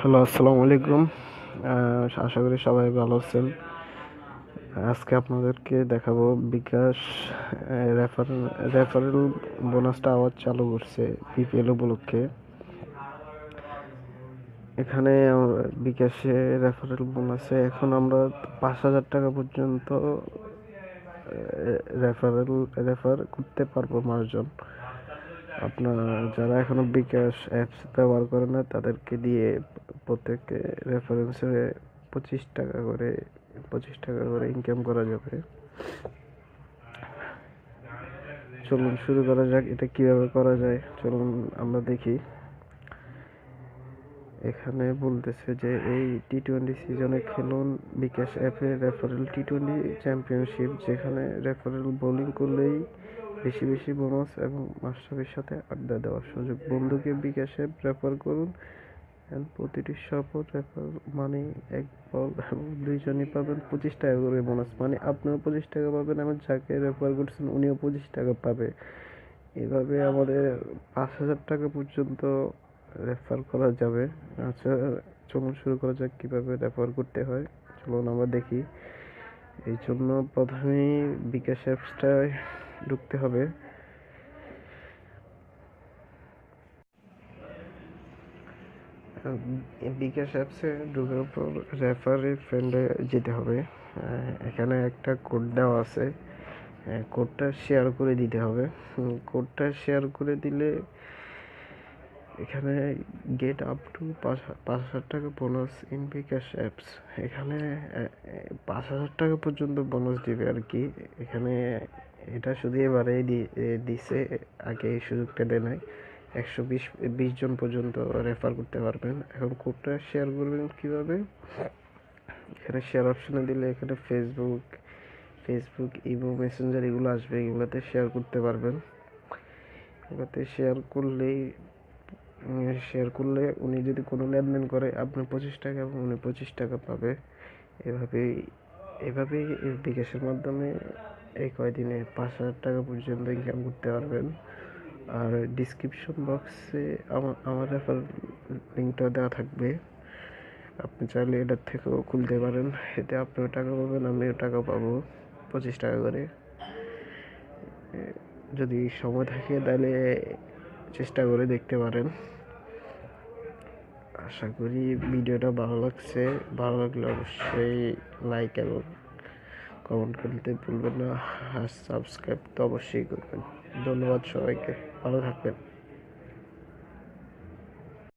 Hello, আসসালামু আলাইকুম। আশা করি সবাই ভালো আছেন। আজকে আপনাদেরকে দেখাবো বিকাশ রেফারেল বোনাসটা আবার চালু করছে বিপিএল উপলক্ষে। এখানে বিকাশে রেফারেল বোনাসে এখন আমরা 5,000 টাকা পর্যন্ত রেফার করতে পারবো মানুষজন। আপনার যারা এখনো বিকাশ অ্যাপস ব্যবহার করে না তাদেরকে দিয়ে প্রত্যেককে রেফারেন্সে 25 টাকা করে ইনকাম করা যাবে। চলুন শুরু করা যাক। এটা কিভাবে করা যায় চলুন আমরা দেখি। এখানে বলতেছে যে এই টি-20 সিজনে খেলুন বিকাশ অ্যাপে রেফারেল টি-20 চ্যাম্পিয়নশিপ, যেখানে রেফারেল বোলিং করলেই বেশি বেশি বোনাস এবং মাশরাফির সাথে আড্ডা দেওয়ার সুযোগ। বন্ধুকে বিকাশ অ্যাপ রেফার করুন, প্রতিটি সফল রেফার মানে এক বল এবং দুইজনই পাবেন 25 টাকা করে বোনাস। মানে আপনিও 25 টাকা পাবেন এবং যাকে রেফার করছেন উনিও 25 টাকা পাবে। এভাবে আমাদের 5,000 টাকা পর্যন্ত রেফার করা যাবে। আচ্ছা, চলুন শুরু করা যাক কীভাবে রেফার করতে হয়। চলুন আমরা দেখি। এই জন্য প্রথমেই বিকাশ অ্যাপসটায় ঢুকতে হবে। বিকাশ অ্যাপসে ঢোকার পর রেফারি ফ্রেন্ডে যেতে হবে। এখানে একটা কোড দেওয়া আছে, কোডটা শেয়ার করে দিতে হবে। কোডটা শেয়ার করে দিলে এখানে গেট আপ টু 5,000 টাকা বোনাস ইন বিকাশ অ্যাপস, এখানে 5,000 টাকা পর্যন্ত বোনাস দিবে আর কি। এখানে এটা শুধু এবারেই দিছে, আগে এই সুযোগটা দেয় নাই। 120 জন পর্যন্ত রেফার করতে পারবেন। এখন কোডটা শেয়ার করবেন কিভাবে? এখানে শেয়ার অপশনে দিলে এখানে ফেসবুক ইমো মেসেঞ্জার এগুলো আসবে, এগুলোতে শেয়ার করতে পারবেন। এগুলোতে শেয়ার করলে উনি যদি কোনো লেনদেন করে আপনি 25 টাকা এবং উনি 25 টাকা পাবে। এভাবেই বিকাশের মাধ্যমে এই কয়দিনে 5,000 টাকা পর্যন্ত ইনকাম করতে পারবেন। আর ডিসক্রিপশন বক্সে আমার রেফার লিঙ্কটা দেওয়া থাকবে, আপনি চাইলে এটার থেকেও খুলতে পারেন। এতে আপনিও টাকা পাবেন, আমিও টাকা পাবো 25 টাকা করে। যদি সময় থাকে তাহলে চেষ্টা করে দেখতে পারেন। আশা করি ভিডিওটা ভালো লাগছে। ভালো লাগলে অবশ্যই লাইক এবং কমেন্ট করতে ভুলবেন না, আর সাবস্ক্রাইব তো অবশ্যই করবেন। ধন্যবাদ সবাইকে, ভালো থাকবেন।